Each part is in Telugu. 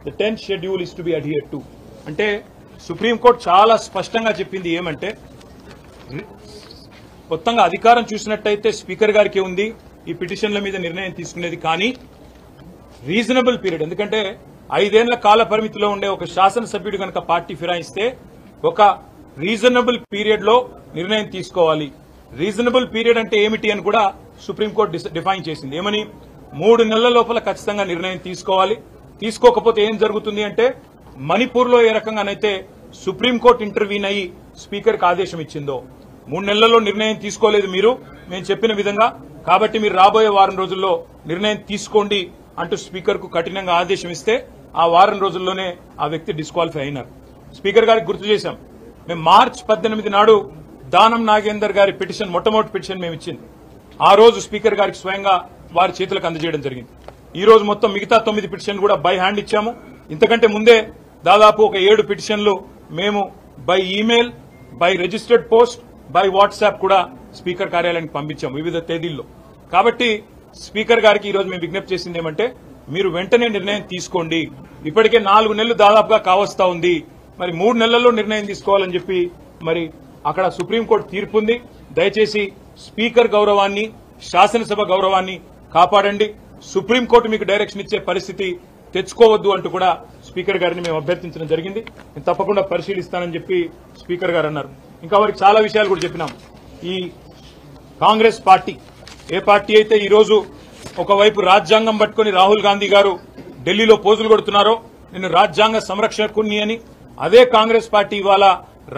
the 10th schedule is to be adhered to. అంటే సుప్రీంకోర్టు చాలా స్పష్టంగా చెప్పింది ఏమంటే మొత్తంగా అధికారం చూసినట్టయితే స్పీకర్ గారికి ఉంది ఈ పిటిషన్ల మీద నిర్ణయం తీసుకునేది, కానీ రీజనబుల్ పీరియడ్, ఎందుకంటే 5 ఏళ్ల కాల పరిమితిలో ఉండే ఒక శాసనసభ్యుడు కనుక పార్టీ ఫిరాయిస్తే ఒక రీజనబుల్ పీరియడ్ లో నిర్ణయం తీసుకోవాలి. రీజనబుల్ పీరియడ్ అంటే ఏమిటి అని కూడా సుప్రీంకోర్టు డిఫైన్ చేసింది. ఏమని, 3 నెలల లోపల ఖచ్చితంగా నిర్ణయం తీసుకోవాలి. తీసుకోకపోతే ఏం జరుగుతుంది అంటే మణిపూర్ లో ఏ రకంగానైతే సుప్రీంకోర్టు ఇంటర్వ్యూన్ అయ్యి స్పీకర్ కి ఆదేశం ఇచ్చిందో, 3 నెలల్లో నిర్ణయం తీసుకోలేదు మీరు మేము చెప్పిన విధంగా, కాబట్టి మీరు రాబోయే వారం రోజుల్లో నిర్ణయం తీసుకోండి అంటూ స్పీకర్ కు కఠినంగా ఆదేశం ఇస్తే ఆ వారం రోజుల్లోనే ఆ వ్యక్తి డిస్క్వాలిఫై అయినారు. స్పీకర్ గారికి గుర్తు చేశాం, మేము మార్చి 18 నాడు దానం నాగేందర్ గారి పిటిషన్, మొట్టమొదటి పిటిషన్ మేము ఇచ్చింది. ఆ రోజు స్పీకర్ గారికి స్వయంగా వారి చేతులకు అందజేయడం జరిగింది. ఈ రోజు మొత్తం మిగతా 9 పిటిషన్లు కూడా బై హ్యాండ్ ఇచ్చాము. ఇంతకంటే ముందే దాదాపు ఒక 7 పిటిషన్లు మేము by email, by registered post, by WhatsApp కూడా స్పీకర్ కార్యాలయానికి పంపించాము వివిధ తేదీల్లో. కాబట్టి స్పీకర్ గారికి ఈ రోజు మేము విజ్ఞప్తి చేసింది ఏమంటే మీరు వెంటనే నిర్ణయం తీసుకోండి. ఇప్పటికే 4 నెలలు దాదాపుగా కావస్తా ఉంది, మరి 3 నెలల్లో నిర్ణయం తీసుకోవాలని చెప్పి మరి అక్కడ సుప్రీంకోర్టు తీర్పు ఉంది. దయచేసి స్పీకర్ గౌరవాన్ని, శాసనసభ గౌరవాన్ని కాపాడండి. సుప్రీంకోర్టు మీకు డైరెక్షన్ ఇచ్చే పరిస్థితి తెచ్చుకోవద్దు అంటూ కూడా స్పీకర్ గారిని మేము అభ్యర్థించడం జరిగింది. నేను తప్పకుండా పరిశీలిస్తానని చెప్పి స్పీకర్ గారు అన్నారు. ఇంకా వారికి చాలా విషయాలు కూడా చెప్పినాం. ఈ కాంగ్రెస్ పార్టీ ఏ పార్టీ అయితే ఈ రోజు ఒకవైపు రాజ్యాంగం పట్టుకుని రాహుల్ గాంధీ గారు ఢిల్లీలో పోజులు కొడుతున్నారో నేను రాజ్యాంగ సంరక్షకుని అని, అదే కాంగ్రెస్ పార్టీ ఇవాళ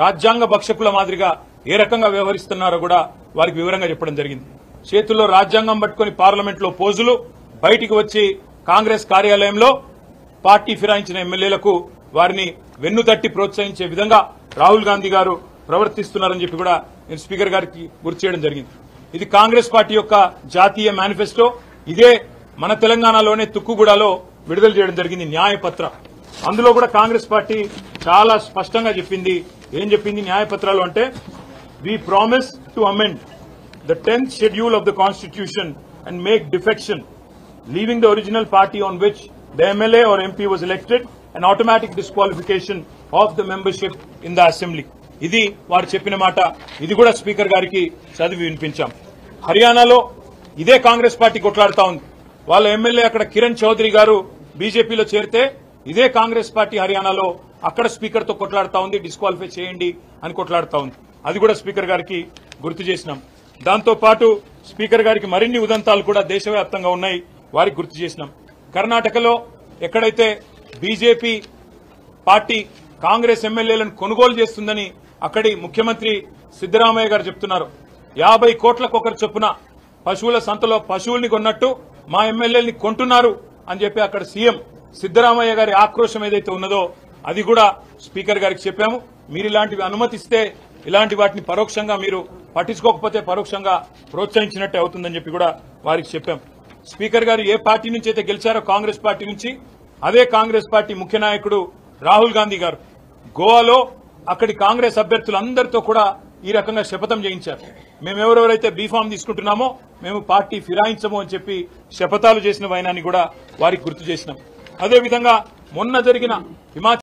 రాజ్యాంగ భక్షకుల మాదిరిగా ఏ రకంగా వ్యవహరిస్తున్నారో కూడా వారికి వివరంగా చెప్పడం జరిగింది. చేతుల్లో రాజ్యాంగం పట్టుకుని పార్లమెంట్ లో పోజులు, బయటికి వచ్చి కాంగ్రెస్ కార్యాలయంలో పార్టీ ఫిరాయించిన ఎమ్మెల్యేలకు వారిని వెన్నుతట్టి ప్రోత్సహించే విధంగా రాహుల్ గాంధీ గారు ప్రవర్తిస్తున్నారని చెప్పి కూడా నేను స్పీకర్ గారికి గుర్తు చేయడం జరిగింది. ఇది కాంగ్రెస్ పార్టీ యొక్క జాతీయ మేనిఫెస్టో. ఇదే మన తెలంగాణలోనే తుక్కుగూడలో విడుదల చేయడం జరిగింది న్యాయపత్ర. అందులో కూడా కాంగ్రెస్ పార్టీ చాలా స్పష్టంగా చెప్పింది. ఏం చెప్పింది న్యాయపత్రాలు అంటే, we promise to amend the 10th schedule of the constitution and make defection, leaving the original party on which the MLA or MP was elected, an automatic disqualification of the membership in the assembly. ఇది వారు చెప్పిన మాట. ఇది కూడా స్పీకర్ గారికి చదివి వినిపించాం. హర్యానాలో ఇదే కాంగ్రెస్ పార్టీ కొట్లాడుతా ఉంది. వాళ్ళ ఎమ్మెల్యే అక్కడ కిరణ్ చౌదరి గారు బీజేపీలో చేరితే ఇదే కాంగ్రెస్ పార్టీ హర్యానాలో అక్కడ స్పీకర్ తో కొట్లాడుతా ఉంది, డిస్క్వాలిఫై చేయండి అని కొట్లాడుతా ఉంది. అది కూడా స్పీకర్ గారికి గుర్తు చేసినాం. దాంతో పాటు స్పీకర్ గారికి మరిన్ని ఉదంతాలు కూడా దేశవ్యాప్తంగా ఉన్నాయి, వారికి గుర్తు చేసినాం. కర్ణాటకలో ఎక్కడైతే బీజేపీ పార్టీ కాంగ్రెస్ ఎమ్మెల్యేలను కొనుగోలు చేస్తుందని అక్కడి ముఖ్యమంత్రి సిద్దరామయ్య గారు చెప్తున్నారు. 50 కోట్లకు ఒకరు చొప్పున పశువుల సంతలో పశువుల్ని కొన్నట్టు మా ఎమ్మెల్యేలని కొంటున్నారు అని చెప్పి అక్కడ సీఎం సిద్దరామయ్య గారి ఆక్రోశం ఏదైతే ఉన్నదో అది కూడా స్పీకర్ గారికి చెప్పాము. మీరు ఇలాంటివి అనుమతిస్తే ఇలాంటి వాటిని పరోక్షంగా మీరు పట్టించుకోకపోతే పరోక్షంగా ప్రోత్సహించినట్టే అవుతుందని చెప్పి కూడా వారికి చెప్పాం. స్పీకర్ గారు ఏ పార్టీ నుంచి అయితే గెలిచారో కాంగ్రెస్ పార్టీ నుంచి, అదే కాంగ్రెస్ పార్టీ ముఖ్య నాయకుడు రాహుల్ గాంధీ గారు గోవాలో అక్కడి కాంగ్రెస్ అభ్యర్థులందరితో కూడా ఈ రకంగా శపథం చేయించారు. మేమెవరెవరైతే బీఫామ్ తీసుకుంటున్నామో మేము పార్టీ ఫిరాయించము అని చెప్పి శపథాలు చేసిన వైనాన్ని కూడా వారికి గుర్తు చేసినాం. అదేవిధంగా మొన్న జరిగిన హిమాచల్